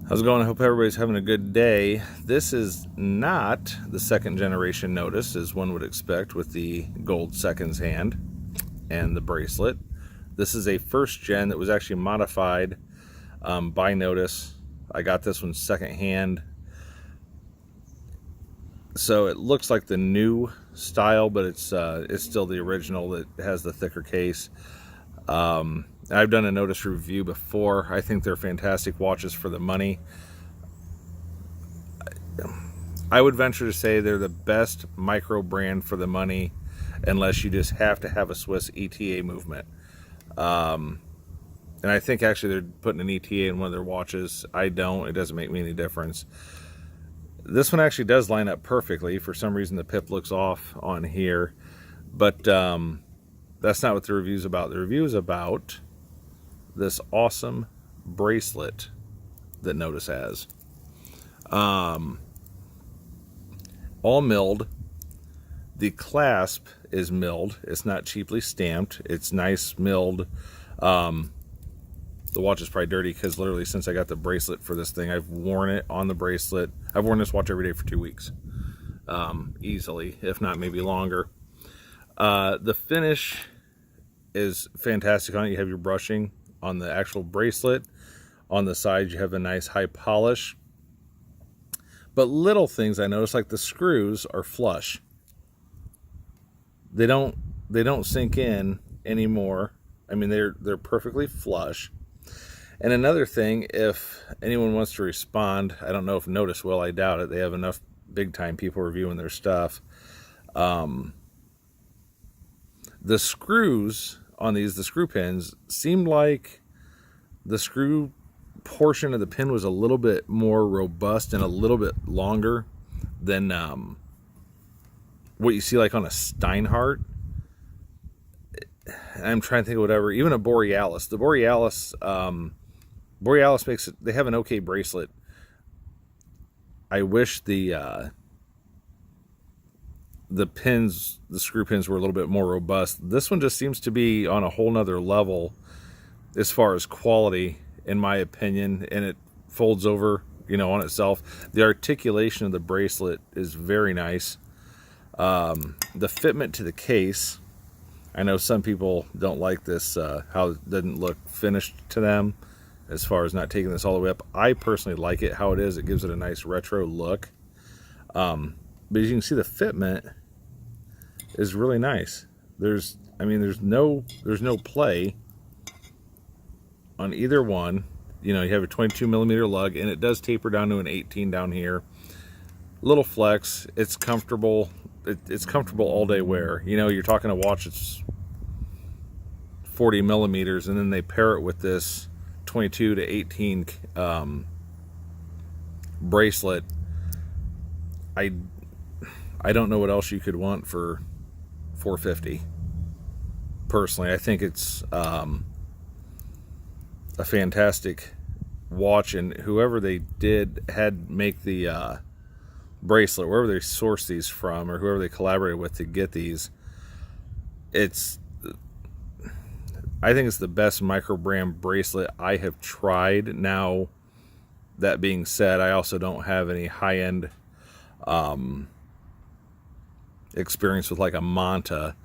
How's it going? I hope everybody's having a good day. This is not the second generation Nodus, as one would expect with the gold seconds hand and the bracelet. This is a first gen that was actually modified by Nodus. I got this one second hand. So it looks like the new style, but it's still the original that has the thicker case. I've done a Nodus review before. I think they're fantastic watches for the money. I would venture to say they're the best micro brand for the money, unless you just have to have a Swiss ETA movement. And I think actually they're putting an ETA in one of their watches. I don't. It doesn't make me any difference. This one actually does line up perfectly. For some reason the pip looks off on here. But that's not what the review is about. The review is about this awesome bracelet that Nodus has. All milled. The clasp is milled. It's not cheaply stamped. It's nice milled. The watch is probably dirty because literally since I got the bracelet for this thing, I've worn it on the bracelet. I've worn this watch every day for 2 weeks. Easily, if not maybe longer. The finish is fantastic on it. You have your brushing on the actual bracelet. On the side, you have a nice high polish. But little things I noticed, like the screws are flush. They don't sink in anymore. I mean, they're perfectly flush. And another thing, if anyone wants to respond, I don't know if Nodus will. I doubt it. They have enough big time people reviewing their stuff. The screws on these, the screw pins, seemed like the screw portion of the pin was a little bit more robust and a little bit longer than what you see like on a Steinhardt. I'm trying to think of whatever, even a Borealis. The Borealis makes it, they have an okay bracelet. I wish the pins, the screw pins were a little bit more robust. This one just seems to be on a whole nother level as far as quality, in my opinion, and it folds over, on itself. The articulation of the bracelet is very nice. The fitment to the case, I know some people don't like this, how it doesn't look finished to them, as far as not taking this all the way up. I personally like it how it is. It gives it a nice retro look. But as you can see, the fitment is really nice. There's no play on either one. You have a 22 millimeter lug, and it does taper down to an 18 down here. Little flex. It's comfortable. It's comfortable all day wear. You're talking a watch that's 40 millimeters, and then they pair it with this 22 to 18 bracelet. I don't know what else you could want for $450. Personally, I think it's a fantastic watch, and whoever they had make the bracelet, wherever they sourced these from, or whoever they collaborated with to get these, I think it's the best micro brand bracelet I have tried. Now, that being said, I also don't have any high-end experience with like a Manta.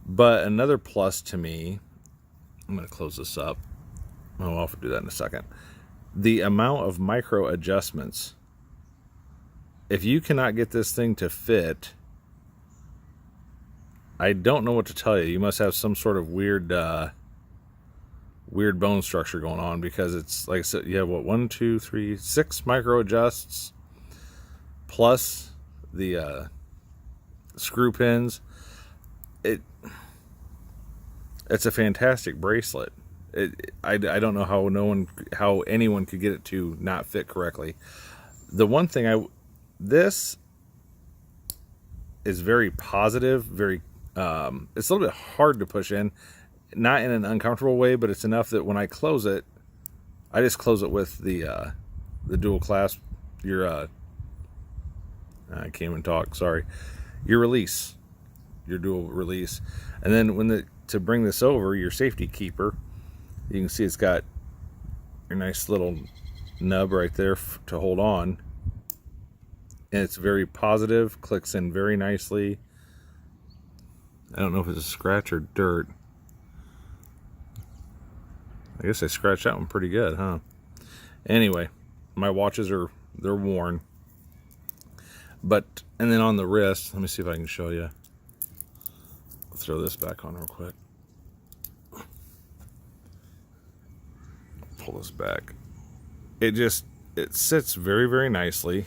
But another plus to me, I'm going to close this up. I'll do that in a second. The amount of micro adjustments. If you cannot get this thing to fit, I don't know what to tell you. You must have some sort of weird bone structure going on, because it's like I said, you have 6 micro adjusts plus the screw pins. It's a fantastic bracelet. I don't know how anyone could get it to not fit correctly. The one thing this is very positive, very it's a little bit hard to push in, not in an uncomfortable way, but it's enough that when I close it, I just close it with the dual clasp, I can't even talk, sorry, your release, your dual release. And then to bring this over, your safety keeper, you can see it's got your nice little nub right there to hold on. And it's very positive, clicks in very nicely. I don't know if it's a scratch or dirt. I guess I scratched that one pretty good, huh? Anyway, my watches they're worn. But, and then on the wrist, let me see if I can show you. I'll throw this back on real quick. Pull this back. It sits very, very nicely.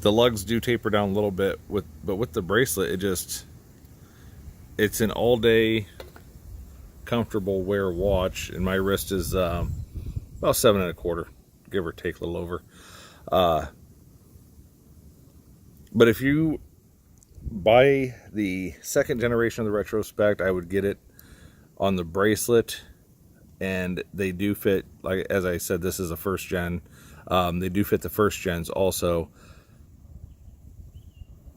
The lugs do taper down a little bit, but with the bracelet, it's an all-day comfortable wear watch, and my wrist is about 7 1/4, give or take a little over. But if you buy the second generation of the Retrospect, I would get it on the bracelet, and they do fit, like as I said, this is a first gen. They do fit the first gens also.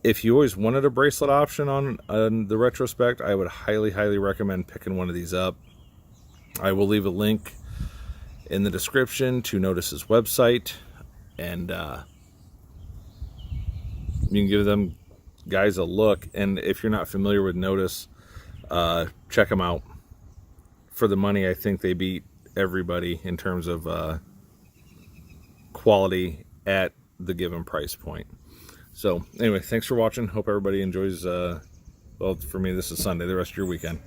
If you always wanted a bracelet option on the Retrospect, I would highly, highly recommend picking one of these up. I will leave a link in the description to Nodus's website, and you can give them guys a look. And if you're not familiar with Nodus, check them out. For the money, I think they beat everybody in terms of quality at the given price point. So anyway, thanks for watching. Hope everybody enjoys, well, for me, this is Sunday, the rest of your weekend.